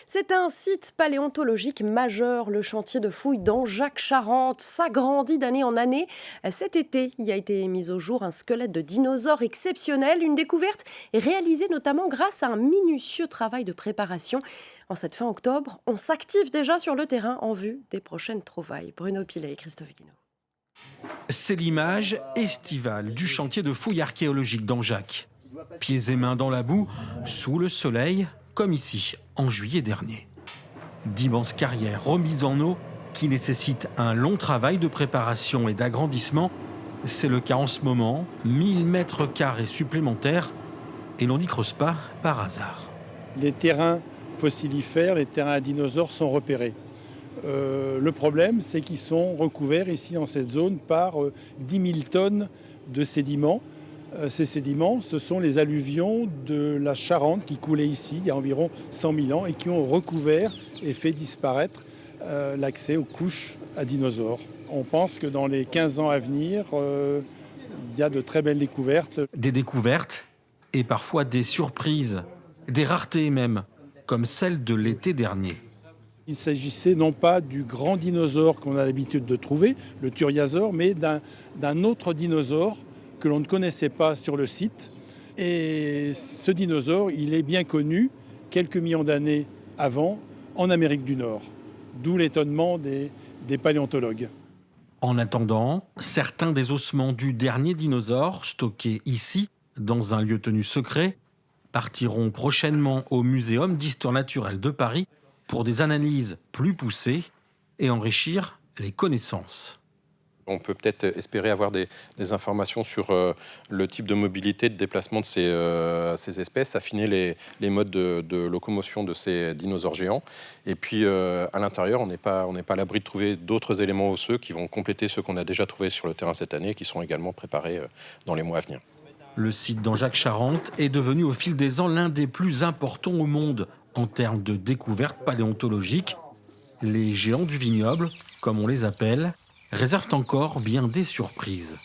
C'est un site paléontologique majeur. Le chantier de fouilles d'Angeac-Charente s'agrandit d'année en année. Cet été, il a été mis au jour un squelette de dinosaure exceptionnel, une découverte réalisée notamment grâce à un minutieux travail de préparation. En cette fin octobre, on s'active déjà sur le terrain en vue des prochaines trouvailles. Bruno Pilet et Christophe Guinaud. C'est l'image estivale du chantier de fouilles archéologiques d'Angeac. Pieds et mains dans la boue, sous le soleil, comme ici, en juillet dernier. D'immenses carrières remises en eau qui nécessitent un long travail de préparation et d'agrandissement. C'est le cas en ce moment, 1000 mètres carrés supplémentaires, et l'on n'y creuse pas par hasard. Les terrains fossilifères, les terrains à dinosaures sont repérés. Le problème, c'est qu'ils sont recouverts ici dans cette zone par 10 000 tonnes de sédiments. Ces sédiments, ce sont les alluvions de la Charente qui coulaient ici il y a environ 100 000 ans et qui ont recouvert et fait disparaître l'accès aux couches à dinosaures. On pense que dans les 15 ans à venir, il y a de très belles découvertes. Des découvertes et parfois des surprises, des raretés même, comme celle de l'été dernier. Il s'agissait non pas du grand dinosaure qu'on a l'habitude de trouver, le Thuriasaure, mais d'un autre dinosaure que l'on ne connaissait pas sur le site. Et ce dinosaure, il est bien connu quelques millions d'années avant en Amérique du Nord. D'où l'étonnement des paléontologues. En attendant, certains des ossements du dernier dinosaure, stockés ici, dans un lieu tenu secret, partiront prochainement au Muséum d'histoire naturelle de Paris pour des analyses plus poussées et enrichir les connaissances. On peut peut-être espérer avoir des informations sur le type de mobilité, de déplacement de ces espèces, affiner les modes de locomotion de ces dinosaures géants. Et puis à l'intérieur, on n'est pas à l'abri de trouver d'autres éléments osseux qui vont compléter ceux qu'on a déjà trouvés sur le terrain cette année et qui seront également préparés dans les mois à venir. Le site d'Angeac-Charente est devenu au fil des ans l'un des plus importants au monde en termes de découvertes paléontologiques. Les géants du vignoble, comme on les appelle, réservent encore bien des surprises.